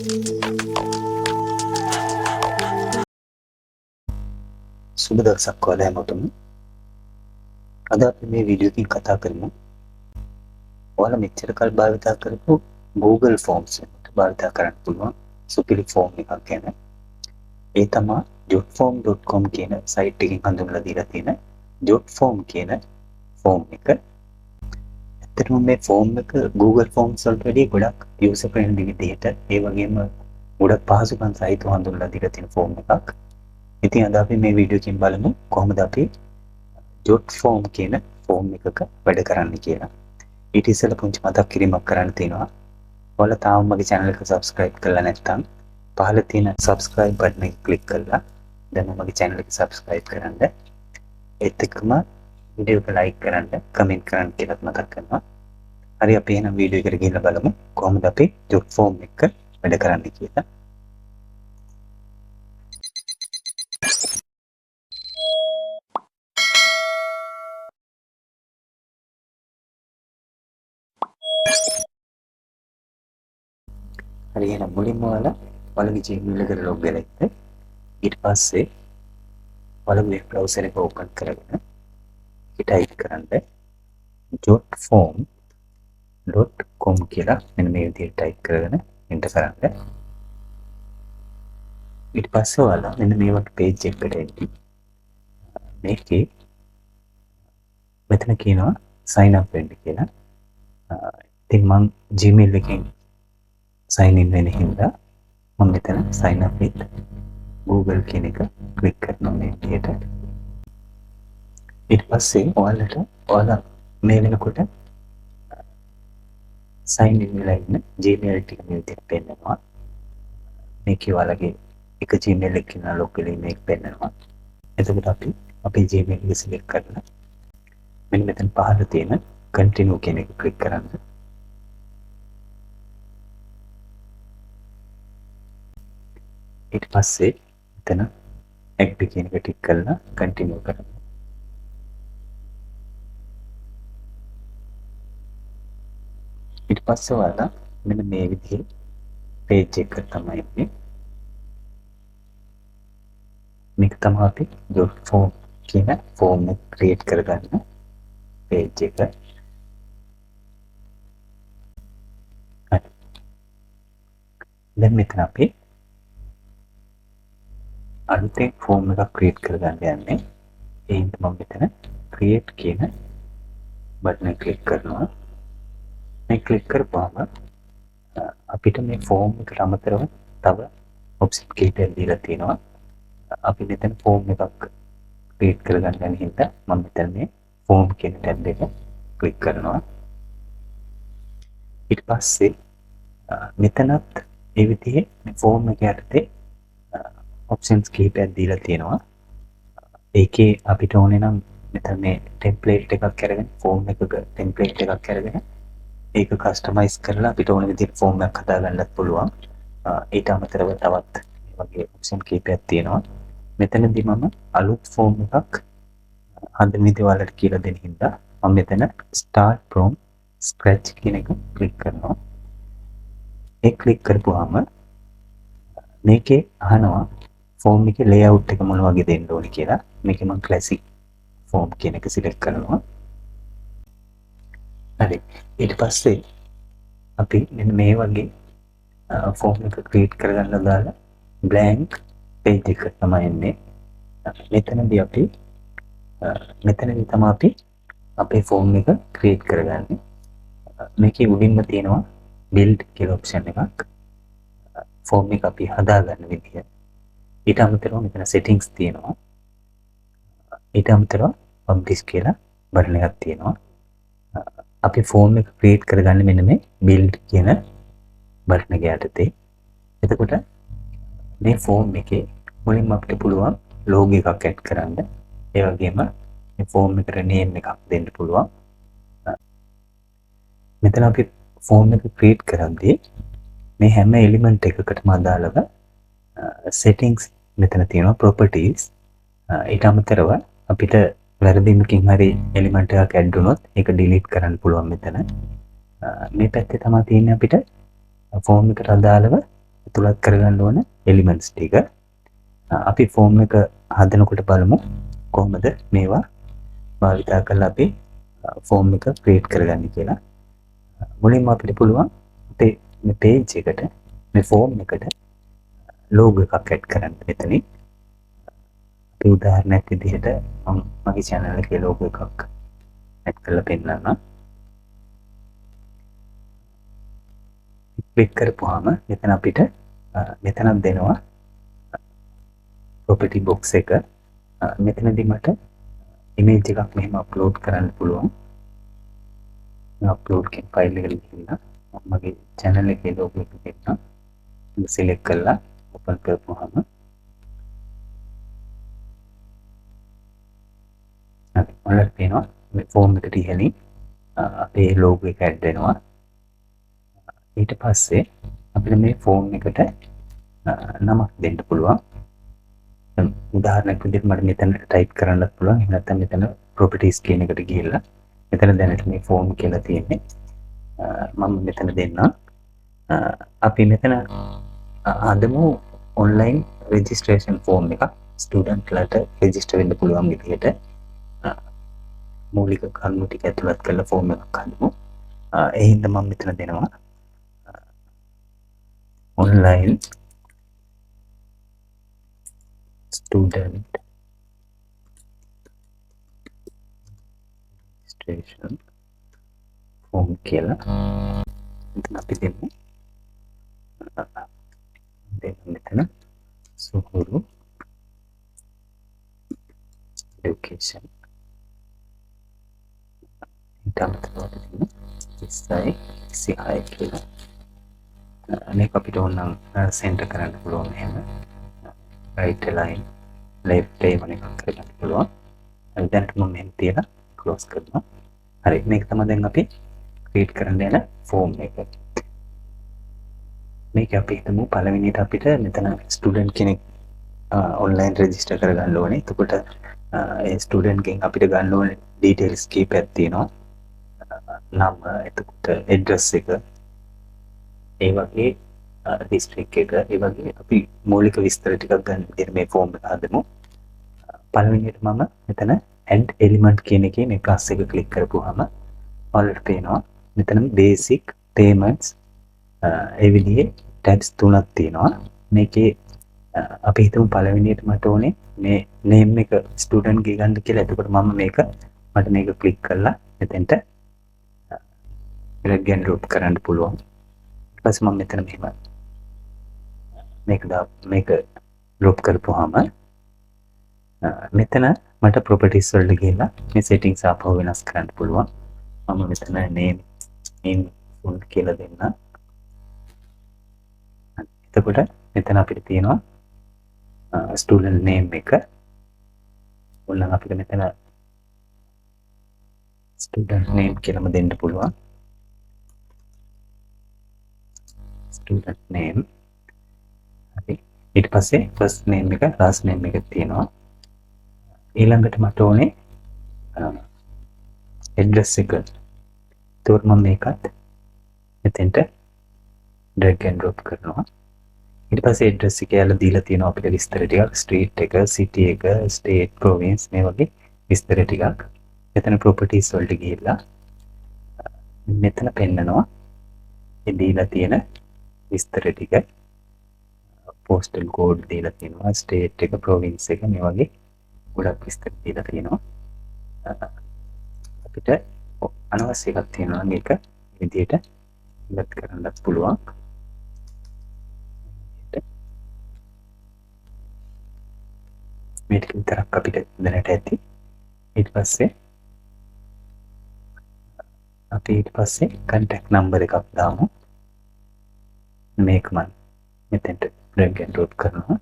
සුබ දවසක් ඔයාලා හැමෝටම. අද අපි මේ වීඩියෝ එකකින් කතා කරමු. ඔයාලා මෙච්චර කල් භාවිතා කරපු Google Forms එකට භාවිතා කරන්න පුළුවන් සුපිරි ෆෝම් එකක් ගැන. ඒ තමයි jotform.com කියන සයිට් එකකින් හඳුන්වලා දීලා තියෙන jotform කියන ෆෝම් එක. ඇත්තටම මේ ෆෝම් එක Google Forms වලට වැඩිය ගොඩක් user friendly විදිහට ඒ වගේම ගොඩක් පහසුකම් සහිතව හඳුන්වලා දීලා තියෙන ෆෝම් එකක්. ඉතින් අද අපි මේ වීඩියෝ එකකින් බලමු කොහොමද අපි jotform කියන ෆෝම් එකක වැඩ කරන්න කියලා. ඊට ඉස්සෙල්ලා පුංචි මතක් කිරීමක් කරන්න තියෙනවා. ඔයාලා තාම මගේ channel එක subscribe කරලා නැත්නම් පහළ තියෙන subscribe button එක click කරලා දැන් මගේ channel එක subscribe කරන්න. ඒත් එක්කම වීඩියෝ එක like කරන්න, comment කරන්න කියලාත් මතක් කරනවා. හරි අපි එහෙනම් වීඩියෝ එකට ගිහිල්ලා බලමු කොහොමද අපි jotform එක වැඩ කරන්න කියලා. හරි එහෙනම් මුලින්ම ඔයාලගේ Gmail එකට log වෙලා ඉන්න. ඊට පස්සේ ඔයාලගේ web browser එක open කරගෙන type කරන්න jotform.com කියලා මෙන්න මේ විදිහට type කරගෙන enter කරන්න. ඊට පස්සේ ඔයාලා මෙන්න මේ වගේ page එකකට එන්න. මේකේ මෙතන කියනවා sign up වෙන්න කියලා. ඉතින් මම Gmail එකෙන් sign in වෙන හින්දා මම මෙතන sign up with Google කියන එක click කරනවා මේ විදිහට. ඊට පස්සේ ඔයාලා මේ වෙනකොට sign in වෙලා ඉන්න Gmail ටික මේ විදිහට පෙන්නනවා. මේකේ ඔයාලගේ එක Gmail එකකින් log වෙලා ඉන්න එක පෙන්නනවා. එතකොට අපි අපේ Gmail එක select කරලා මෙන්න මෙතන පහළ තියෙන continue කියන එක click කරන්න. ඊට පස්සේ මෙතන agree කියන එක ටික් කරලා continue කරන්න. ඊට පස්සේ ඔයාලා මෙන්න මේ විදිහේ page එක තමයි එන්නේ. මේක තමයි අපි jotform කියන form එක create කරගන්න page එක. දැන් මෙතන අපි අලුතෙන් form එකක් create කරගන්න යන්නේ. ඒ හින්දා මම මෙතන create කියන button එක click කරනවා. මේ click කරපුවාම අපිට මේ form එකට අමතරව තව option කීපයක් දීලා තියෙනවා. අපි මෙතන form එකක් create කරගන්න යන හින්දා මම මෙතන මේ form කියන tab එක click කරනවා. ඊට පස්සේ මෙතනත් ඒ විදිහේ form එක යටතේ options කීපයක් දීලා තියෙනවා. ඒකේ අපිට ඕනේ නම් මෙතන මේ template එකක් අරගෙන form එකක template එකක් අරගෙන ඒක customize කරලා අපිට ඕන විදිහට form එකක් හදාගන්නත් පුළුවන්. ඊට අමතරව තවත් මේ වගේ option කීපයක් තියෙනවා. මෙතනදී මම අලුත් form එකක් හදන විදිහ වලට කියලා දෙන්න හින්දා මම මෙතන start from scratch කියන එක click කරනවා. ඒ click කරපුවාම මේකේ අහනවා form එකේ layout එක මොන වගේ දෙන්න ඕනේ කියලා. මේකේ මම classic form කියන එක select කරනවා. හරි. ඊට පස්සේ අපි මෙන්න මේ වගේ form එක create කරගන්න දාලා blank page එක තමයි එන්නේ. මෙතනදී තමයි අපි අපේ form එක create කරගන්නේ. මේකේ උඩින්ම තියෙනවා build කියලා option එකක්. form එක අපි හදාගන්න විදිය. ඊට අමතරව මෙතන settings තියෙනවා. ඊට අමතරව publish කියලා button එකක් තියෙනවා. අපි form එක create කරගන්න මෙන්න මේ build කියන button එක යටතේ. එතකොට මේ form එකේ මුලින්ම අපිට පුළුවන් logo එකක් add කරන්න. ඒ වගේම මේ form එකට name එකක් දෙන්න පුළුවන්. මෙතන අපි form එක create කරද්දී මේ හැම element එකකටම අදාළව settings මෙතන තියෙනවා properties. ඊට අමතරව අපිට වැරදිමකින් හරි element එකක් add වුණොත් ඒක delete කරන්න පුළුවන් මෙතන. මේ පැත්තේ තමයි තියෙන්නේ අපිට form එකට අදාළව ඇතුළත් කරගන්න ඕන එලිමන්ට්ස් ටික. අපි ෆෝම් එක හදනකොට බලමු කොහොමද මේවා භාවිතා කරලා අපි ෆෝම් එක ක්‍රියේට් කරගන්නේ කියලා. මුලින්ම අපිට පුළුවන් අපේ මේ පේජ් එකට මේ ෆෝම් එකට ලෝගෝ එකක් ඇඩ් කරන්න මෙතනින්. අපි උදාහරණයක් විදිහට මම මගේ channel එකේ ලෝගෝ එකක් ඇඩ් කරලා පෙන්නන්නම්. ක්ලික් කරපුවාම මෙතන අපිට මෙතනක් දෙනවා property box එක. මෙතනදී මට image එකක් මෙහෙම අප්ලෝඩ් කරන්න පුළුවන්. අප්ලෝඩ් කියන ෆයිල් එකට ගිහිල්ලා මම මගේ channel එකේ ලෝගෝ එක දෙන්නම්. select කරලා open කරපුවාම ඔයාලට පේනවා මේ ෆෝම් එකට ඉහළින් අපේ ලෝගෝ එක ඇඩ් වෙනවා. ඊට පස්සේ අපිට මේ ෆෝම් එකට නමක් දෙන්න පුළුවන්. උදාහරණයක් විදිහට මට මෙතන ටයිප් කරන්නත් පුළුවන්. එහෙම නැත්නම් මෙතන properties කියන එකට ගිහිල්ලා මෙතන දැනට මේ ෆෝම් කියලා තියෙන්නේ. මම මෙතන දෙන්නම්. අපි මෙතන අදමු online registration form එක ස්ටුඩන්ට් ලට රෙජිස්ටර් වෙන්න පුළුවන් විදිහට මූලික කරුණු ටික ඇතුළත් කරලා ෆෝම් එකක් හදමු. ඒ හින්දා මම මෙතන දෙනවා online student registration form කියලා මෙතන අපි දෙමු. මෙතන සුහුරු education සිහාය කියලා මේක අපිට ඕනම් සෙන්ටර් කරන්න පුළුවන්. එහෙම right line left line එකක් කරගන්න පුළුවන්. දැනට මම මෙහෙම තියලා ක්ලෝස් කරනවා. හරි, මේක තමයි දැන් අපි ක්‍රියේට් කරන්න යන ෆෝම් එක. මේක අපි හිතමු පළවෙනියට අපිට මෙතන ස්ටුඩන්ට් කෙනෙක් ඔන්ලයින් රෙජිස්ටර් කරගන්න ඕනේ. එතකොට ඒ ස්ටුඩන්ට් ගෙන් අපිට ගන්න ඕනේ ඩීටේල්ස් කීපයක් තියෙනවා. නම, එතකොට ඇඩ්‍රස් එක, ඒ වගේ ඩිස්ට්‍රික්ට් එක, ඒ වගේ අපි මූලික විස්තර ටිකක් ගන්න විදිහට මේ ෆෝම් එක හදමු. පළවෙනියට මම මෙතන add element කියන එකේ මේ ප්ලස් එක ක්ලික් කරපුවාම ඔයාලට පේනවා මෙතන basic payments ඒ විදිහේ tabs තුනක් තියෙනවා. මේකේ අපි හිතමු පළවෙනියට මට ඕනේ මේ name එක student ගේ ගන්න කියලා. එතකොට මම මට මේක ක්ලික් කරලා මෙතෙන්ට drag and drop කරන්න පුළුවන්. ඊට පස්සේ මම මෙතන මෙහෙම මේක drop කරපුවාම මෙතන මට properties වලට ගිහිල්ලා මේ settings ආපහු වෙනස් කරන්න පුළුවන්. මම මෙතන name in full කියලා දෙන්න. එතකොට මෙතන අපිට තියෙනවා student name එක. ඕනනම් අපිට මෙතන student name කියලාම දෙන්න පුළුවන්. student name. හරි. ඊට පස්සේ first name එක last name එක තියෙනවා. ඊළඟට මට ඕනේ address එක. ඒකත් මම මේකත් මෙතෙන්ට drag and drop කරනවා. ඊට පස්සේ address එක යාලා දීලා තියෙනවා අපිට විස්තර ටිකක්, street එක, city එක, state, province මේ වගේ විස්තර ටිකක්. මෙතන properties වලට ගිහිල්ලා මෙතන පෙන්නනවා ඒ දීලා තියෙන විස්තර ටික. postal code දීලා තියෙනවා, state එක, province එක මේ වගේ ගොඩක් විස්තර දීලා තියෙනවා. අපිට අනවශ්‍ය එකක් තියෙනවා නම් ඒක විදිහට ඉවත් කරන්නත් පුළුවන්. මේක විතරක් අපිට දැනට ඇති. ඊට පස්සේ contact number එකක් දාමු. මේක මම මෙතෙන්ට drag and drop කරනවා.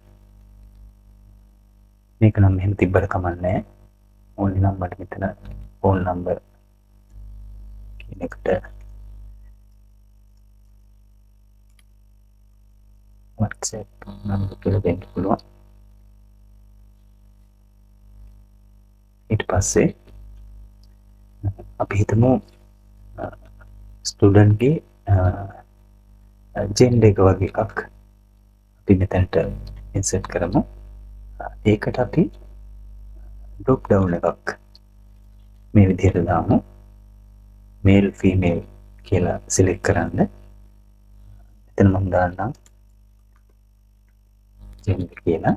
මේක නම් මෙහෙම තිබ්බට කමක් නැහැ. ඕනි නම් මට මෙතන phone number කියන එකට WhatsApp number කියලා දෙන්න පුළුවන්. ඊට පස්සේ අපි හිතමු ස්ටුඩන්ට්ගේ ජෙන්ඩර් එක වගේ එකක් අපි මෙතනට ඉන්සර්ට් කරමු. ඒකට අපි drop down එකක් මේ විදිහට දාමු. male female කියලා select කරන්න. එතන මම දාන්නම් gender කියලා.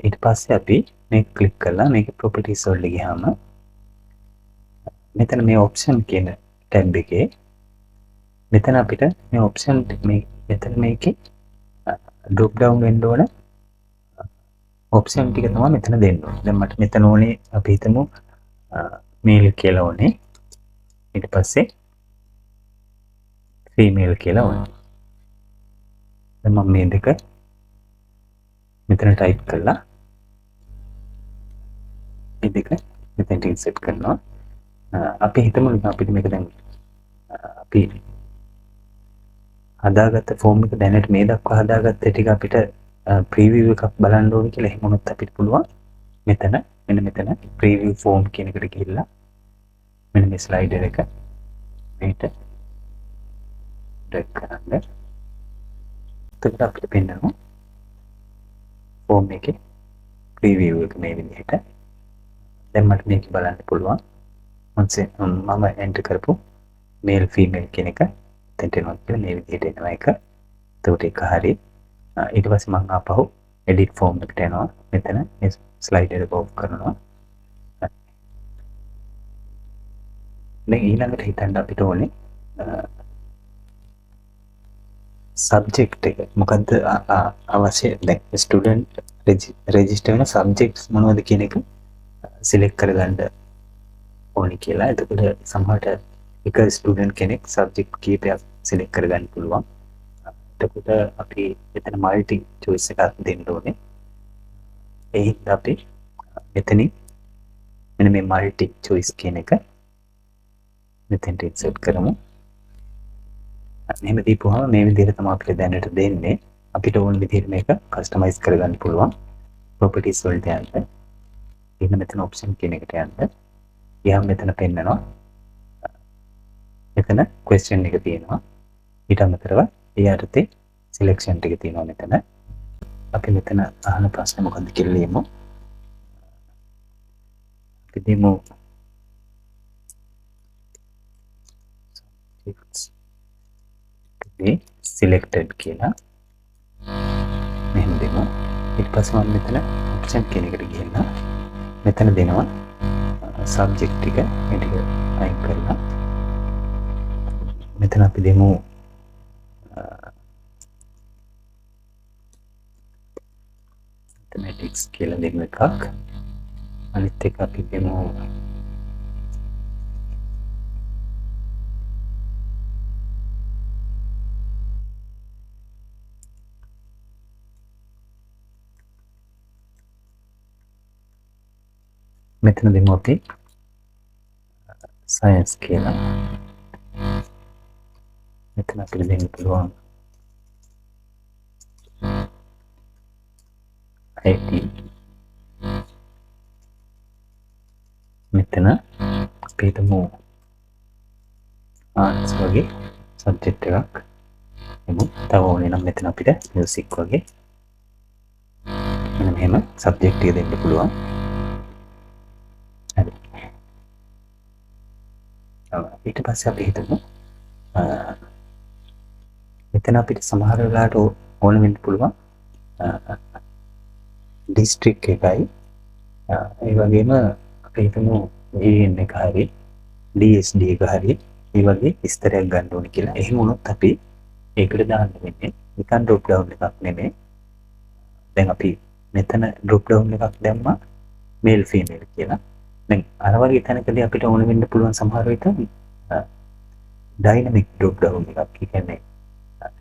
ඊට පස්සේ අපි මේක ක්ලික් කරලා මේක properties වලට ගියාම මෙතන මේ option කියන tab එකේ මෙතන අපිට මේ option මේ මෙතන මේකේ drop down වෙන්න ඕන option ටික තමයි මෙතන දෙන්න ඕනේ. දැන් මට මෙතන ඕනේ අපි හිතමු male කියලා ඕනේ. ඊට පස්සේ female කියලා ඕනේ. දැන් මම මේ දෙක මෙතන type කරලා මේ දෙක මෙතනට insert කරනවා. අපි හිතමු අපිට මේක දැන් අපි හදාගත්ත ෆෝම් එක දැනට මේ දක්වා හදාගත්ත ටික අපිට ප්‍රීවියු එකක් බලන්න ඕනේ කියලා එහෙම වුණොත් අපිට පුළුවන් මෙන්න මෙතන ප්‍රීවියු ෆෝම් කියන එකට ගිහිල්ලා මෙන්න මේ ස්ලයිඩර් එක මේට ඩ්‍රැග් කරන්න. එතකොට අපිට පෙන්නනවා ෆෝම් එකේ ප්‍රීවියු එක මේ විදිහට. දැන් මට මේක බලන්න පුළුවන්. මම එන්ටර් කරපු මේල් ෆීමේල් කියන එක එතනට එනවා කියලා මේ විදිහට එනවා එක. එතකොට ඒක හරියි. ඊට පස්සේ මම ආපහු edit form එකට යනවා. මෙතන මේ ස්ලයිඩර් එක ඔෆ් කරනවා. දැන් ඊළඟට හිතන්න අපිට ඕනේ subject එක මොකද්ද අවශ්‍ය. දැන් student register වෙන subjects මොනවද කියන එක select කරගන්න ඕනේ කියලා. එතකොට සමහරට එක ස්ටුඩන්ට් කෙනෙක් සබ්ජෙක්ට් කීපයක් select කරගන්න පුළුවන්. එතකොට අපි මෙතන multi choice එකක් දෙන්න ඕනේ. ඒ හින්දා අපි මෙතනින් මෙන්න මේ multi choice කියන එක මෙතෙන්ට insert කරමු. මෙහෙම දීපුවාම මේ විදිහට තමයි අපිට දැනට දෙන්නේ. අපිට ඕන විදිහට මේක customize කරගන්න පුළුවන්. properties වලට යන්න. ඉන්න මෙතන option කියන එකට යන්න. ගියාම මෙතන පෙන්නනවා. මෙතන question එක තියෙනවා. ඊට අමතරව ඒ යටතේ selection ටික තියෙනවා මෙතන. අපි මෙතන අහන ප්‍රශ්නේ මොකක්ද කියලා ලියමු. අපි දෙමු selected කියලා. මෙහෙම දෙමු. ඊට පස්සේ මම මෙතන option කියන එකට ගිහිල්ලා මෙතන දෙනවා subject ටික මේ ටික අයින් කරලා මෙතන අපි දෙමු mathematics කියලා දෙමු එකක්. අනිත් එක අපි දෙමු මෙතන දෙමු අපි science කියලා. මෙතන අපිට දෙන්න පුළුවන් IT. මෙතන අපි හිතමු arts වගේ subject එකක්. එමු තව ඕනේ නම් මෙතන අපිට music වගේ මෙන්න මෙහෙම subject එක දෙන්න පුළුවන්. හරි. ඊට පස්සේ අපි හිතමු මෙතන අපිට සමහර වෙලාවට ඕන වෙන්න පුළුවන් district එකයි ඒ වගේම අපි හිතමු GN එක හරි DSD එක හරි ඒ වගේ විස්තරයක් ගන්න ඕනේ කියලා. එහෙම වුණොත් අපි ඒකට දාන්න වෙන්නේ නිකන් drop down එකක් නෙමෙයි. දැන් අපි මෙතන drop down එකක් දැම්මා male female කියලා. දැන් අර වගේ තැනකදී අපිට ඕන වෙන්න පුළුවන් සමහර විට dynamic drop down එකක්. ඒ කියන්නේ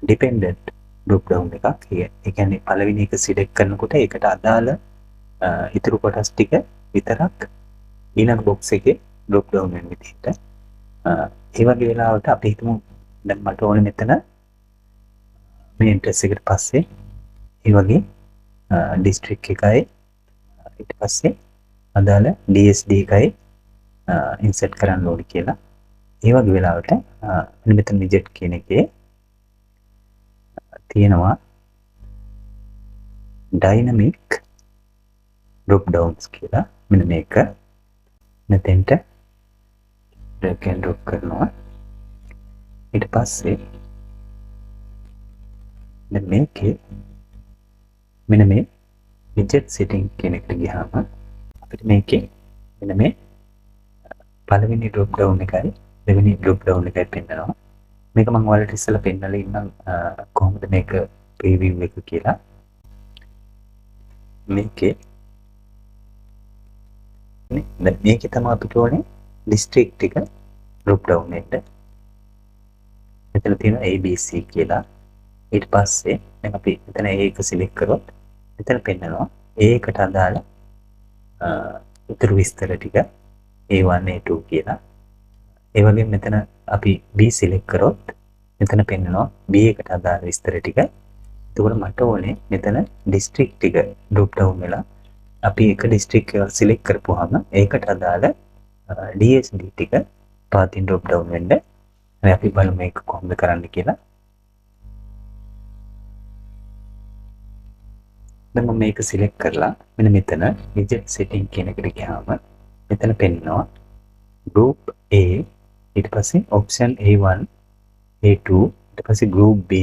dependent drop down එකක්. ඒ කියන්නේ පළවෙනි එක select කරනකොට ඒකට අදාළ ඉතුරු කොටස් ටික විතරක් ඊළඟ box එකේ drop down වෙන විදිහට. ඒ වගේ වෙලාවට අපි හිතමු දැන් මට ඕනේ මෙතන මේ interest එකට පස්සේ ඒ වගේ district එකයි ඊට පස්සේ අදාළ DSD එකයි insert කරන්න ඕනේ කියලා. ඒ වගේ වෙලාවට මෙතන widget කියන එකේ තියෙනවා dynamic drop downs කියලා මෙන්න මේක මෙතෙන්ට drag and drop කරනවා. ඊට පස්සේ දැන් මේකේ මෙන්න මේ widget setting කියන එකට ගියාම අපිට මේකේ මෙන්න මේ පළවෙනි drop down එකයි දෙවෙනි drop down එකයි පෙන්නනවා. මේක මම ඔයාලට ඉස්සෙල්ලා පෙන්නලා ඉන්නම් කොහොමද මේක preview එක කියලා. මේකේ තමයි අපිට ඕනේ district එක drop down එන්න. මෙතන තියෙන ABC කියලා. ඊට පස්සේ දැන් අපි මෙතන A එක select කරොත් මෙතන පෙන්නනවා A එකට අදාළ උතුරු විස්තර ටික A1 A2 කියලා. ඒ වගේම මෙතන අපි B select කරොත් මෙතන පෙන්නනවා B එකට අදාළ විස්තර ටික. එතකොට මට ඕනේ මෙතන district ටික drop down වෙලා අපි එක district එක select කරපුවාම ඒකට අදාළ DSD ටික පාතින් drop down වෙන්න. හරි අපි බලමු මේක කොහොමද කරන්න කියලා. දැන් මම මේක select කරලා මෙන්න මෙතන widget setting කියන එකට ගියාම මෙතන පෙන්නනවා group A ඊට පස්සේ option A1 A2 ඊට පස්සේ group B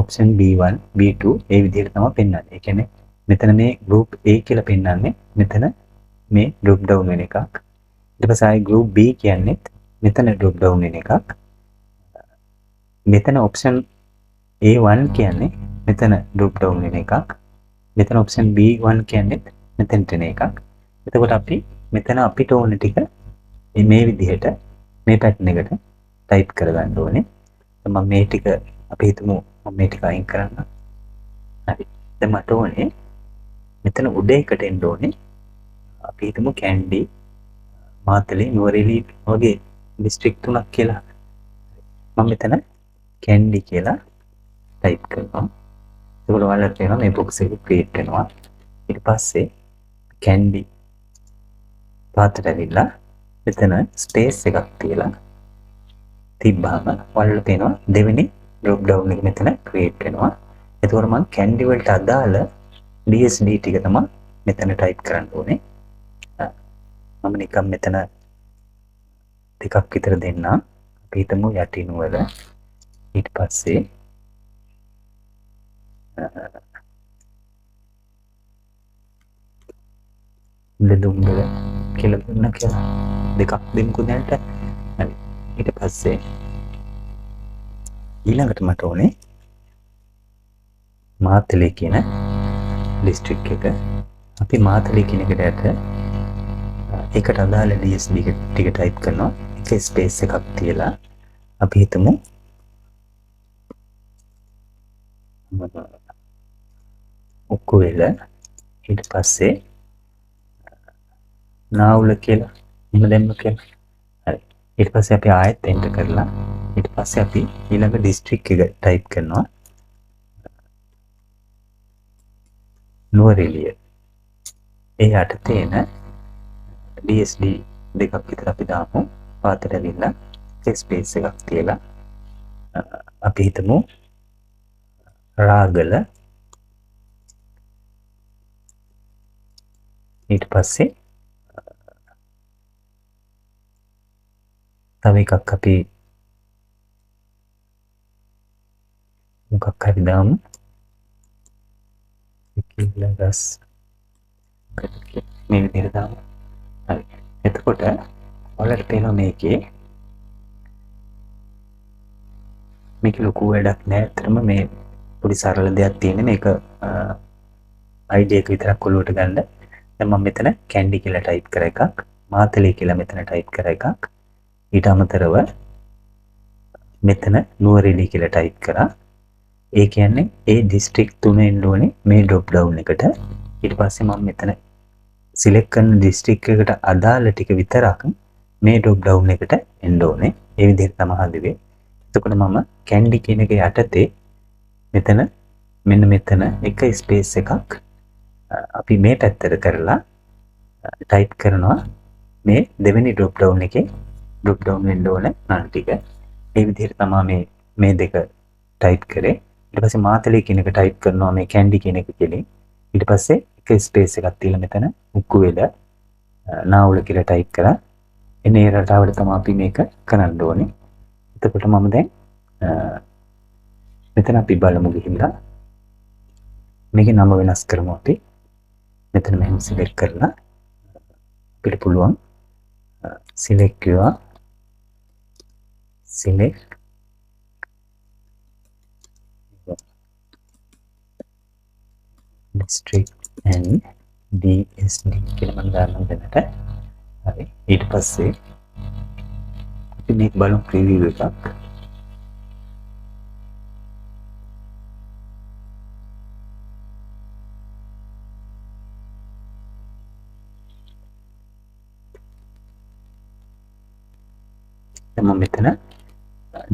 option B1 B2 ඒ විදිහට තමයි පෙන්නන්නේ. ඒ කියන්නේ මෙතන මේ group A කියලා පෙන්නන්නේ මෙතන මේ drop down වෙන එකක්. ඊට පස්සේ ආයි group B කියන්නේ මෙතන drop down වෙන එකක්. මෙතන option A1 කියන්නේ මෙතන drop down වෙන එකක්. මෙතන option B1 කියන්නේ මෙතනට එන එකක්. එතකොට අපි මෙතන අපිට ඕන ටික මේ විදිහට මේ පැටර්න් එකට ටයිප් කරගන්න ඕනේ. මම මේ ටික අපි හිතමු මම මේ ටික අයින් කරන්න. හරි. දැන් මට ඕනේ මෙතන උඩ එකට එන්න ඕනේ. අපි හිතමු කැන්ඩි මාතලේ නුවරඑළිය වගේ district තුනක් කියලා. මම මෙතන කැන්ඩි කියලා ටයිප් කරනවා. ඒකවල ඔයාලට පේනවා මේ box එක create වෙනවා. ඊට පස්සේ කැන්ඩි පාතට ඇවිල්ලා මෙතන ස්පේස් එකක් තියලා තිබ්බාම ඔයාලට පේනවා දෙවෙනි drop down එක මෙතන create වෙනවා. එතකොට මම කැන්ඩි වලට අදාළ DSD ටික තමයි මෙතන type කරන්න ඕනේ. මම නිකන් මෙතන ටිකක් විතර දෙන්නම්. අපි හිතමු යටිනු වල ඊට පස්සේ දෙදුම්බර කියලා දුන්න කියලා දෙකක් දෙමුකෝ දැනට. හරි. ඊට පස්සේ ඊළඟට මට ඕනේ මාතලේ කියන district එක. අපි මාතලේ කියන එකට යට ඒකට අදාළ DSD ටික type කරනවා. එක ස්පේස් එකක් තියලා අපි හිතමු ඔක්කොවෙල ඊට පස්සේ නාවුල කියලා මම දැම්ම කියලා. හරි. ඊට පස්සේ අපි ආයෙත් enter කරලා ඊට පස්සේ අපි ඊළඟ district එක type කරනවා. නුවරඑළිය. ඒ යට තියෙන DSD දෙකක් විතර අපි දාමු. පාතට ඇවිල්ලා ස්පේස් එකක් තියලා අපි හිතමු රාගල. ඊට පස්සේ තව එකක් අපි මොකක් හරි දාමු. කිල්ලගස් මේ විදිහට දාමු. හරි. එතකොට ඔයාලට පේනවා මේකේ ලොකු වැඩක් නෑ. ඇත්තටම මේ පොඩි සරල දෙයක් තියෙන්නේ. මේක ID එක විතරක් ඔලුවට ගන්න. දැන් මම මෙතන කැන්ඩි කියලා ටයිප් කර එකක්, මාතලේ කියලා මෙතන ටයිප් කර එකක්. ඊට අමතරව මෙතන නුවරඑළිය කියලා ටයිප් කරා. ඒ කියන්නේ ඒ district තුන එන්න ඕනේ මේ drop down එකට. ඊට පස්සේ මම මෙතන select කරන district එකට අදාළ ටික විතරක් මේ drop down එකට එන්න ඕනේ. ඒ විදිහට තමයි හදුවේ. එතකොට මම කැන්ඩි කියන එක යටතේ මෙතන මෙන්න මෙතන එක ස්පේස් එකක් අපි මේ පැත්තට කරලා ටයිප් කරනවා මේ දෙවෙනි drop down එකේ drop down වෙන්න ඕන නම් ටික. ඒ විදිහට තමයි මේ දෙක ටයිප් කරේ. ඊට පස්සේ මාතලේ කියන එක ටයිප් කරනවා මේ කැන්ඩි කියන එක කෙලින්. ඊට පස්සේ එක ස්පේස් එකක් තියලා මෙතන උක්කු වෙල නාවුල කියලා ටයිප් කරා. එනේ රටාවට තමයි අපි මේක කරන්න ඕනේ. එතකොට මම දැන් මෙතන අපි බලමු ගිහිල්ලා මේකේ නම වෙනස් කරමු අපි. මෙතන මෙහෙම සිලෙක්ට් කරලා අපිට පුළුවන් සිලෙක්ට් කරලා select district and DSD කියලා මම දානවා දැනට. හරි. ඊට පස්සේ අපි මේක බලමු preview එකක්. දැන් මම මෙතන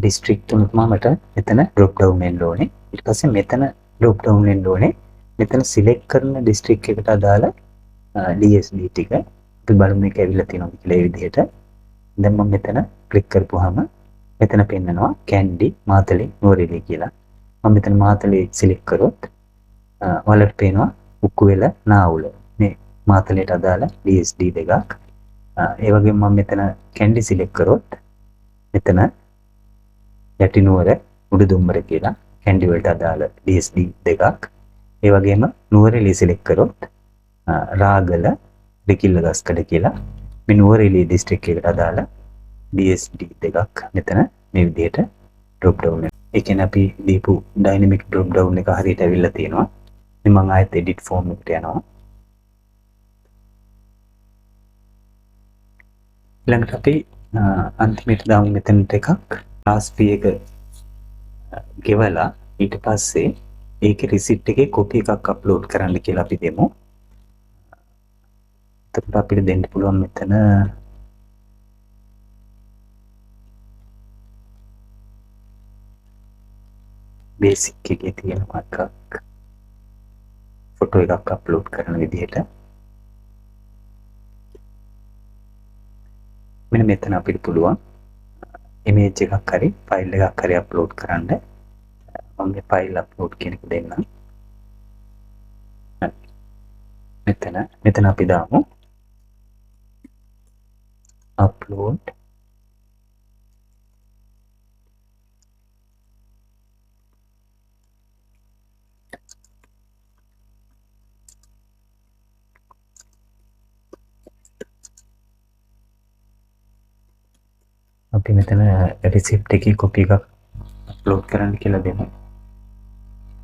district තුනක් මට මෙතන drop down වෙන්න ඕනේ. ඊට පස්සේ මෙතන drop down වෙන්න ඕනේ. මෙතන select කරන district එකට අදාළ DSD ටික අපි බලමු මේක ඇවිල්ලා තියෙනවද කියලා ඒ විදිහට. දැන් මම මෙතන ක්ලික් කරපුවාම මෙතන පෙන්නනවා කැන්ඩි මාතලේ නුවරඑළිය කියලා. මම මෙතන මාතලේ සිලෙක්ට් කරොත් ඔයාලට පේනවා උක්කුවෙල නාවුල. මේ මාතලේට අදාළ DSD දෙකක්. ඒ වගේම මම මෙතන කැන්ඩි සිලෙක්ට් කරොත් මෙතන යටිනුවර උඩුදුම්බර කියලා කැන්ඩි වලට අදාළ DSD දෙකක්. ඒ වගේම නුවරඑළිය සිලෙක්ට් කරොත් රාගල දෙකිල්ල ගස්කඩ කියලා මේ නුවරඑළිය දිස්ත්‍රික්කයකට අදාළ DSD දෙකක් මෙතන මේ විදිහට drop down වෙනවා. ඒ කියන්නේ අපි දීපු dynamic drop down එක හරියට ඇවිල්ලා තියෙනවා. ඉතින් මම ආයෙත් edit form එකට යනවා. ඊළඟට අපි අන්තිමට දාමු මෙතනට එකක් class fee එක ගෙවලා ඊට පස්සේ ඒකේ receipt එකේ copy එකක් upload කරන්න කියලා අපි දෙමු. එතකොට අපිට දෙන්න පුළුවන් මෙතන basic එකේ තියෙන එකක් ෆොටෝ එකක් අප්ලෝඩ් කරන විදිහට මෙන්න මෙතන අපිට පුළුවන් image එකක් හරි file එකක් හරි අප්ලෝඩ් කරන්න. මම මේ file upload කියන එක දෙන්නම්. මෙතන අපි දාමු upload අපි මෙතන receipt එකේ copy එකක් upload කරන්න කියලා දෙමු.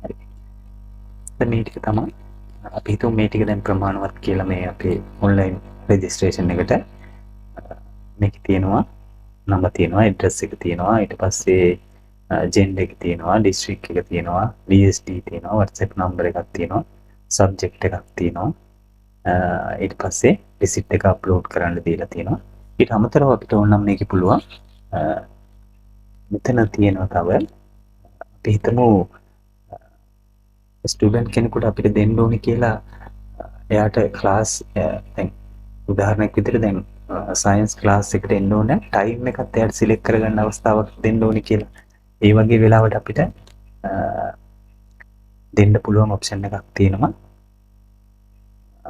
හරි. දැන් මේ ටික තමයි අපි හිතුව මේ ටික දැන් ප්‍රමාණවත් කියලා මේ අපේ online registration එකට මේක තියෙනවා නම තියෙනවා address එක තියෙනවා ඊට පස්සේ gender එක තියෙනවා district එක තියෙනවා DSD තියෙනවා WhatsApp number එකක් තියෙනවා subject එකක් තියෙනවා ඊට පස්සේ receipt එක upload කරන්න දීලා තියෙනවා. ඊට අමතරව අපිට ඕන නම් මේකේ පුළුවන් මෙතන තියෙනවා තව අපි හිතමු ස්ටුඩන්ට් කෙනෙකුට අපිට දෙන්න ඕනේ කියලා එයාට ක්ලාස් දැන් උදාහරණයක් විදිහට දැන් සයන්ස් ක්ලාස් එකට එන්න ඕනේ ටයිම් එකත් එයාට සිලෙක්ට් කරගන්න අවස්ථාවක් දෙන්න ඕනේ කියලා. ඒ වගේ වෙලාවට අපිට දෙන්න පුළුවන් ඔප්ෂන් එකක් තියෙනවා.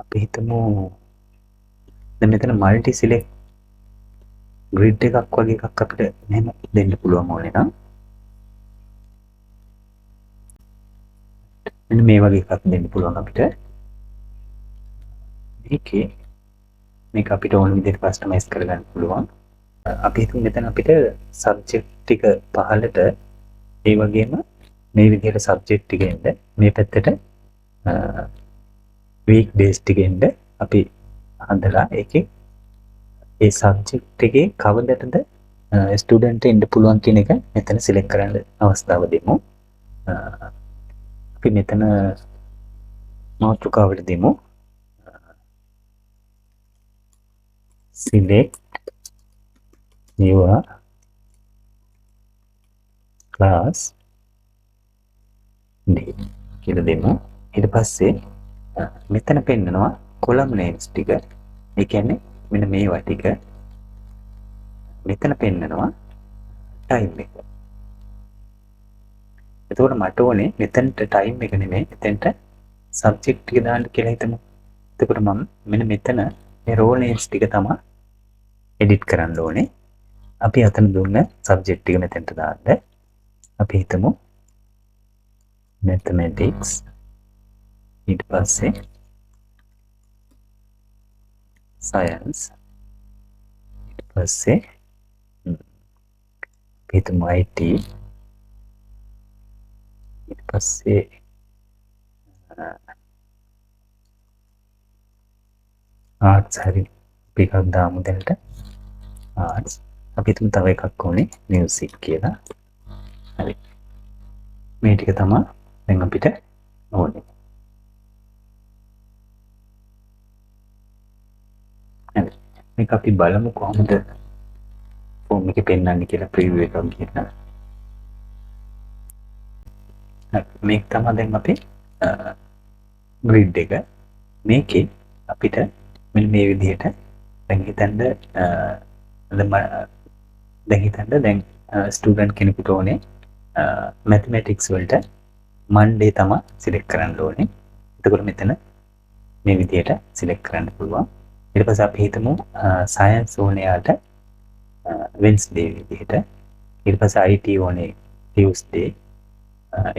අපි හිතමු දැන් මෙතන මල්ටි සිලෙක්ට් grid එකක් වගේ එකක් අපිට මෙහෙම දෙන්න පුළුවන් ඕනේ නම් මෙන්න මේ වගේ එකක් දෙන්න පුළුවන් අපිට. මේක අපිට ඕන විදිහට කස්ටමයිස් කරගන්න පුළුවන්. අපි හිතමු මෙතන අපිට සබ්ජෙක්ට් ටික පහළට ඒ වගේම මේ විදිහට සබ්ජෙක්ට් ටික එන්න මේ පැත්තට week days ටික එන්න අපි හදලා ඒකේ ඒ සබ්ජෙක්ට් එකේ කවදටද ස්ටුඩන්ට් එන්න පුළුවන් කියන එක මෙතන සිලෙක්ට් කරන්න අවස්ථාව දෙමු. අපි මෙතන මාතෘකාවට දෙමු select your class name කියලා දෙමු. ඊට පස්සේ මෙතන පෙන්නනවා column names ටික. ඒ කියන්නේ මෙන්න මේවා ටික මෙතන පෙන්නනවා time එක. එතකොට මට ඕනේ මෙතනට time එක නෙමෙයි මෙතනට සබ්ජෙක්ට් ටික දාන්න කියලා හිතමු. එතකොට මම මෙන්න මෙතන මේ රෝල් නේම්ස් ටික තමයි එඩිට් කරන්න ඕනේ. අපි අතන දුන්න සබ්ජෙක්ට් ටික මෙතනට දාන්න. අපි හිතමු mathematics ඊට පස්සේ science ඊට පස්සේ අපි හිතමු IT ඊට පස්සේ ආර්ට්ස් හරි අපි එකක් දාමු දැනට ආර්ට්ස්. අපි හිතමු තව එකක් ඕනේ මියුසික් කියලා. හරි. මේ ටික තමයි දැන් අපිට ඕනේ. හරි. මේක අපි බලමු කොහොමද ෆෝම් එකේ පෙන්වන්නේ කියලා ප්‍රිවිව් එකක් ගිහලා. හරි. මේක තමයි දැන් අපේ ග්‍රිඩ් එක. මේකේ අපිට මෙන්න මේ විදිහට දැන් හිතන්න දැන් ස්ටුඩන්ට් කෙනෙකුට ඕනේ මැතමැටික්ස් වලට මන්ඩේ තමයි සිලෙක්ට් කරන්න ඕනේ. එතකොට මෙතන මේ විදිහට සිලෙක්ට් කරන්න පුළුවන්. ඊට පස්සේ අපි හිතමු සයන්ස් ඕනේ යාට වෙන්ස්ඩේ විදිහට. ඊට පස්සේ IT ඕනේ ටියුස්ඩේ.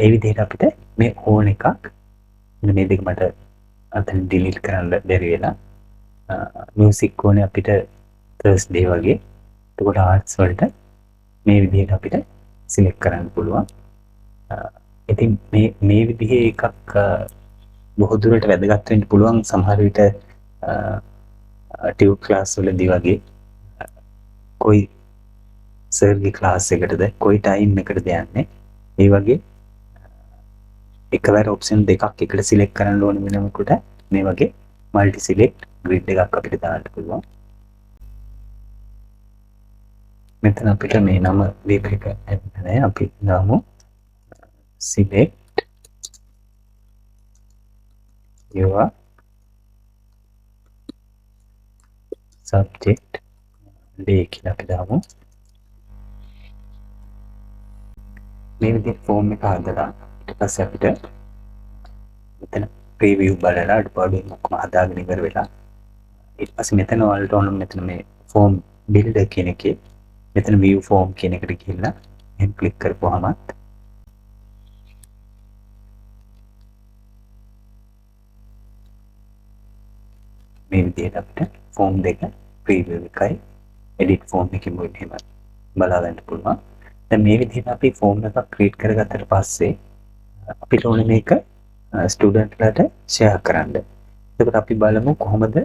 ඒ විදිහට අපිට මේ ඕන එකක් මේ දෙක මට අතන ඩිලීට් කරන්න බැරි වෙලා මියුසික් ඕනේ අපිට තර්ස්ඩේ වගේ. එතකොට ආර්ට්ස් වලට මේ විදිහට අපිට සිලෙක්ට් කරන්න පුළුවන්. ඉතින් මේ විදිහේ එකක් බොහෝ දුරට වැදගත් වෙන්න පුළුවන් සමහර විට ටියුට් ක්ලාස් වලදී වගේ කොයි සර්ගේ ක්ලාස් එකටද කොයි ටයිම් එකටද යන්නේ. ඒ වගේ එකවර ඔප්ෂන් දෙකක් එකට සිලෙක්ට් කරන්න ඕන වෙනකොට මේ වගේ මල්ටි සිලෙක්ට් ග්‍රිඩ් එකක් අපිට දාන්න පුළුවන්. මෙතන අපිට මේ නම දීප එක නැහැ. අපි දාමු select your subject day කියලා අපි දාමු. මේ විදිහට ෆෝම් එක හදලා ඊට පස්සේ අපිට මෙතන ප්‍රීවිව් බලලා අඩපාඩු මොකක්ම හදාගෙන ඉවර වෙලා ඊට පස්සේ මෙතන ඔයාලට ඕන මෙතන මේ ෆෝම් බිල්ඩර් කියන එකේ මෙතන view form කියන එකට ගිහිල්ලා එහෙන් ක්ලික් කරපුවාම මේ විදිහට අපිට ෆෝම් දෙක ප්‍රීවිව් එකයි එඩිට් ෆෝම් එකකින් එහෙම බලා ගන්න පුළුවන්. දැන් මේ විදිහට අපි ෆෝම් එකක් ක්‍රියේට් කරගත්තට පස්සේ අපිට ඕනේ මේක ස්ටුඩන්ට්ලාට ෂෙයා කරන්න. එතකොට අපි බලමු කොහොමද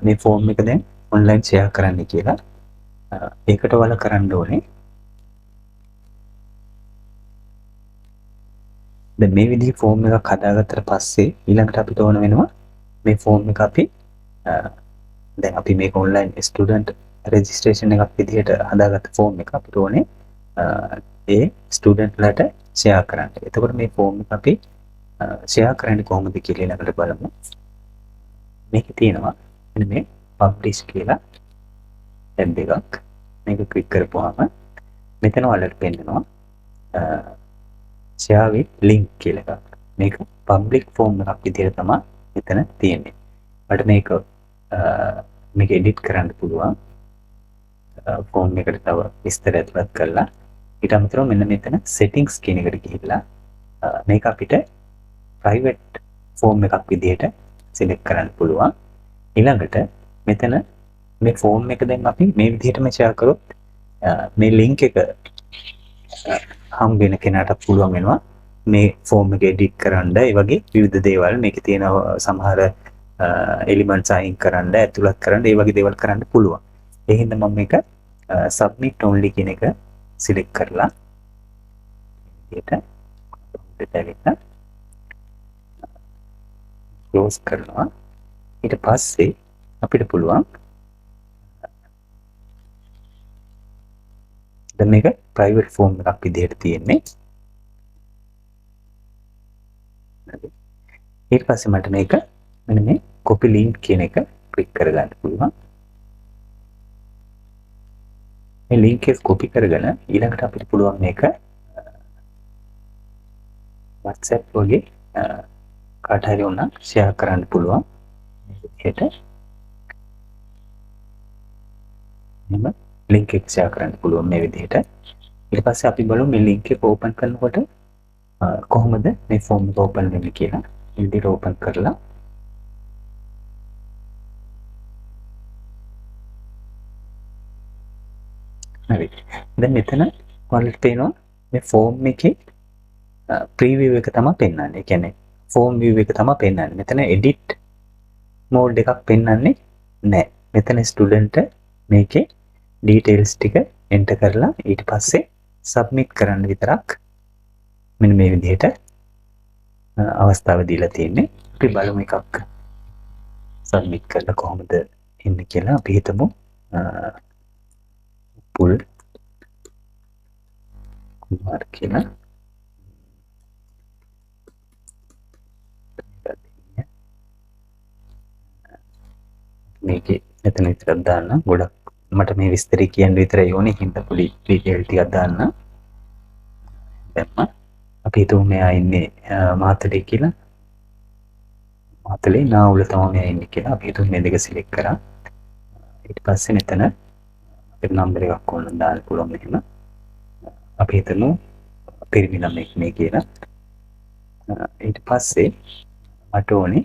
මේ ෆෝම් එක දැන් ඔන්ලයින් ෂෙයා කරන්න කියලා. ඒකට ඔයාලා කරන්න ඕනේ දැන් මේ විදිහේ ෆෝම් එකක් හදාගත්තට පස්සේ ඊළඟට අපිට ඕන වෙනවා මේ ෆෝම් එක අපි දැන් අපි මේක ඔන්ලයින් ස්ටුඩන්ට් රෙජිස්ට්‍රේෂන් එකක් විදිහට හදාගත්ත ෆෝම් එක අපිට ඕනේ ඒ ස්ටුඩන්ට්ලාට ෂෙයා කරන්න. එතකොට මේ ෆෝම් එක අපි ෂෙයා කරන්නේ කොහොමද කියලා ඊළඟට බලමු. මේක තියෙනවා මෙන්න මේ පබ්ලිෂ් කියලා ටැබ් එකක්. මේක ක්ලික් කරපුවාම මෙතන ඔයාලට පෙන්නනවා share with link කියලා එකක්. මේක public form එකක් විදිහට තමයි මෙතන තියෙන්නේ. මට මේක edit කරන්න පුළුවන්. form එකට තව විස්තර ඇතුළත් කරලා ඊට අමතරව මෙන්න මෙතන settings කියන එකට ගිහිල්ලා මේක අපිට private form එකක් විදිහට select කරන්න පුළුවන්. ඊළඟට මෙතන මේ form එක දැන් අපි මේ විදිහටම share කරොත් මේ link එක හම් වෙන කෙනාට පුළුවන් වෙනවා මේ form එක edit කරන්න. ඒ වගේ විවිධ දේවල් මේකේ තියෙන සමහර elements අයින් කරන්න, ඇතුළත් කරන්න, ඒ වගේ දේවල් කරන්න පුළුවන්. ඒ හින්දා මම මේක submit only කියන එක select කරලා විදිහට close කරනවා. ඊට පස්සේ අපිට පුළුවන් දැන් මේක private form එකක් විදිහට තියෙන්නේ. ඊට පස්සේ මට මේක මෙන්න මේ copy link කියන එක ක්ලික් කරගන්න පුළුවන්. මේ link එක copy කරගෙන ඊළඟට අපිට පුළුවන් මේක WhatsApp වගේ කාට හරි වුණා ෂෙයා කරන්න පුළුවන් මේ විදිහට එහෙම ලින්ක් එක ෂෙයා කරන්න පුළුවන් මේ විදිහට. ඊට පස්සේ අපි බලමු මේ ලින්ක් එක ඕපන් කරනකොට කොහොමද මේ ෆෝම් එක ඕපන් වෙන්නේ කියලා. මේ විදිහට ඕපන් කරලා හරි. දැන් මෙතන ඔයාලට පේනවා මේ ෆෝම් එකේ ප්‍රීවිව් එක තමයි පෙන්වන්නේ. ඒ කියන්නේ ෆෝම් view එක තමයි පෙන්වන්නේ. මෙතන edit mode එකක් පෙන්වන්නේ නැහැ. මෙතන ස්ටුඩන්ට් මේකේ details ටික enter කරලා ඊට පස්සේ submit කරන්න විතරක් මෙන්න මේ විදිහට අවස්ථාව දීලා තියෙන්නේ. අපි බලමු එකක් submit කරලා කොහොමද එන්නේ කියලා. අපි හිතමු pull කුමාර් කියලා මේකේ මෙතන විතරක් දාන්න. ගොඩක් මට මේ විස්තරي කියන්න විතරයි ඕනේ. හින්දා පොඩි ඩීටේල් ටිකක් දාන්න. දැම්ම අපි හිතමු මෙයා ඉන්නේ මාතලේ කියලා. මාතලේ නාවුල තමයි මෙයා ඉන්නේ කියලා. අපි හිතමු මේ දෙක සිලෙක්ට් කරා. ඊට පස්සේ මෙතන අපිට නම්බර් එකක් ඕන දාන්න පුළුවන් මෙහෙම. අපි හිතමු පිරිමි ළමෙක් මේ කියලා. ඊට පස්සේ මට ඕනේ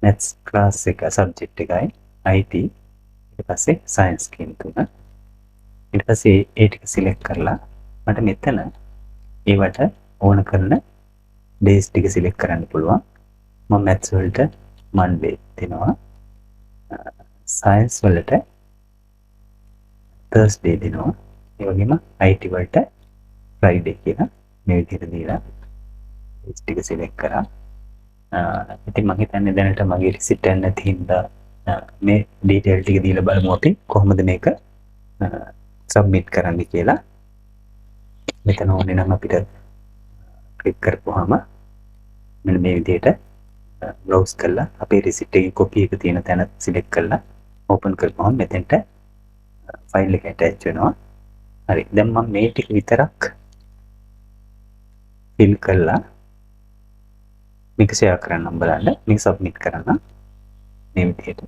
maths class එක subject එකයි IT ඊට පස්සේ science කියන තුන. ඊට පස්සේ ඒ ටික select කරලා මට මෙතන ඒවට ඕන කරන days ටික select කරන්න පුළුවන්. මම maths වලට Monday දෙනවා. science වලට Thursday දෙනවා. ඒ වගේම IT වලට Friday කියලා මේ විදිහට දීලා days ටික select කරා. ඉතින් මම හිතන්නේ දැනට මගේ රිසිට් එක නැති හින්දා මේ ඩීටේල් ටික දීලා බලමු අපි කොහොමද මේක සබ්මිට් කරන්න කියලා. මෙතන ඕනේ නම් අපිට ක්ලික් කරපුවාම මෙන්න මේ විදිහට බ්‍රවුස් කරලා අපේ රිසිට් එකේ කොපි එක තියෙන තැන සිලෙක්ට් කරලා ඕපන් කරපුවාම මෙතෙන්ට ෆයිල් එක ඇටච් වෙනවා. හරි. දැන් මම මේ ටික විතරක් ෆිල් කරලා මේක ෂෙයා කරන්නම් බලන්න. මේක සබ්මිට් කරන්න මේ විදිහට.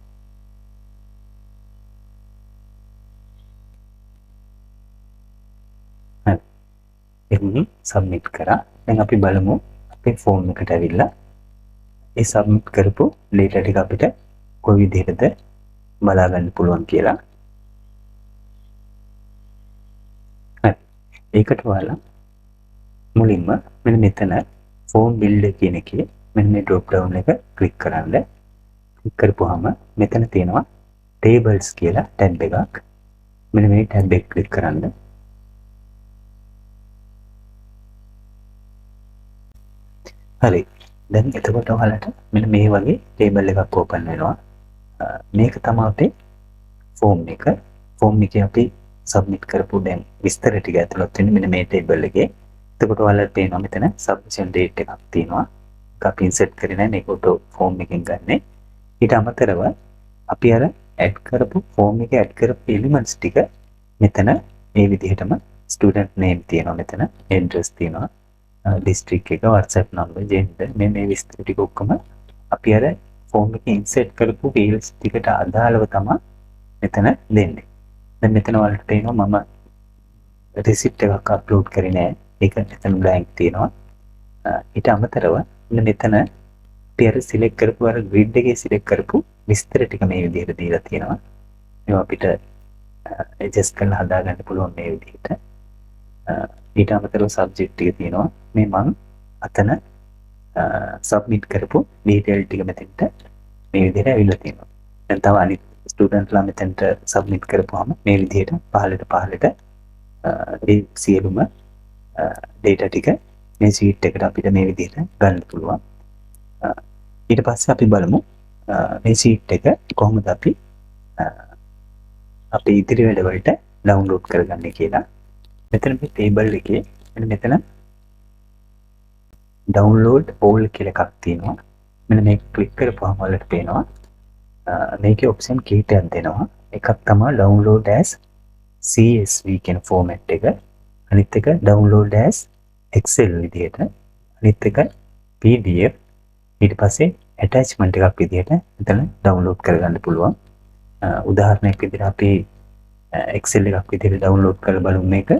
හරි. එන්නේ සබ්මිට් කරා. දැන් අපි බලමු අපේ ෆෝම් එකට ඇවිල්ලා ඒ සබ්මිට් කරපු data ටික අපිට කොයි විදිහටද බලා ගන්න පුළුවන් කියලා. හරි. ඒකට ඔයාලා මුලින්ම මෙන්න මෙතන ෆෝම් builder කියන එකේ මෙන්න මේ drop down එක ක්ලික් කරන්න. ක්ලික් කරපුවාම මෙතන තියෙනවා tables කියලා tab එකක්. මෙන්න මේ tab එක ක්ලික් කරන්න. හරි. දැන් එතකොට ඔයාලට මෙන්න මේ වගේ table එකක් open වෙනවා. මේක තමයි අපේ ෆෝම් එක. ෆෝම් එකේ අපි submit කරපු දැන් විස්තර ටික ඇතුළත් වෙන්නේ මෙන්න මේ table එකේ. එතකොට ඔයාලට පේනවා මෙතන submission date එකක් තියෙනවා. ඒක අපි insert කරේ නැහැ. මේක auto form එකෙන් ගන්නෙ. ඊට අමතරව අපි අර add කරපු form එකේ add කරපු elements ටික මෙතන මේ විදිහටම student name තියෙනවා මෙතන, address තියෙනවා, district එක, WhatsApp number, gender මේ විස්තර ටික ඔක්කොම අපි අර form එකේ insert කරපු fields ටිකට අදාළව තමයි මෙතන දෙන්නේ. දැන් මෙතන ඔයාලට පේනවා මම receipt එකක් upload කරේ නැහැ. ඒක මෙතන blank තියෙනවා. ඊට අමතරව මෙතන අපි අර select කරපු අර grid එකේ select කරපු විස්තර ටික මේ විදිහට දීලා තියෙනවා. ඒවා අපිට adjust කරලා හදා ගන්න පුළුවන් මේ විදිහට. ඊට අමතරව subject ටික තියෙනවා. මේ මම අතන submit කරපු detail ටික මෙතෙන්ට මේ විදිහට ඇවිල්ලා තියෙනවා. දැන් තව අනිත් student ලා මෙතෙන්ට submit කරපුවාම මේ විදිහට පහළට ඒ සියලුම data ටික මේ sheet එකට අපිට මේ විදිහට ගන්න පුළුවන්. ඊට පස්සේ අපි බලමු මේ sheet එක කොහොමද අපි අපේ ඉදිරි වැඩවලට download කරගන්නේ කියලා. මෙතන මේ table එකේ මෙතන download all කියලා එකක් තියෙනවා. මෙන්න මේක ක්ලික් කරපුවාම ඔයාලට පේනවා මේකේ option කීපයක් දෙනවා. එකක් තමයි download as CSV කියන format එක. අනිත් එක download as Excel විදිහට, අනිත් එක PDF, ඊට පස්සේ ඇටැච්මන්ට් එකක් විදිහට මෙතන ඩවුන්ලෝඩ් කරගන්න පුළුවන්. උදාහරණයක් විදිහට අපි Excel එකක් විදිහට ඩවුන්ලෝඩ් කරලා බලමු මේක.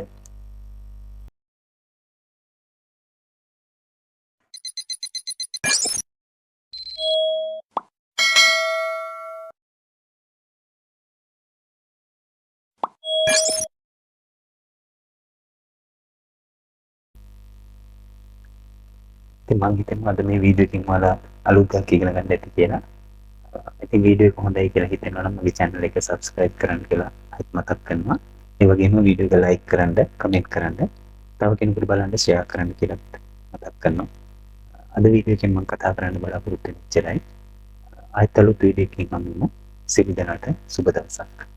ඉතින් මම හිතනවා අද මේ වීඩියෝ එකෙන් ඔයාලා අලුත් දෙයක් ඉගෙන ගන්න ඇති කියලා. ඉතින් වීඩියෝ එක හොඳයි කියලා හිතෙනවා නම් මගේ channel එක subscribe කරන්න කියලා අත් මතක් කරනවා. ඒ වගේම වීඩියෝ එක like කරන්න, comment කරන්න, තව කෙනෙකුට බලන්න share කරන්න කියලා මතක් කරනවා. අද වීඩියෝ එකෙන් මම කතා කරන්න බලාපොරොත්තු වෙන්නේ ඉච්චරයි. ආයෙත් අලුත් වීඩියෝ එකකින් හමු වෙමු. සියලු දෙනාට සුබ දවසක්.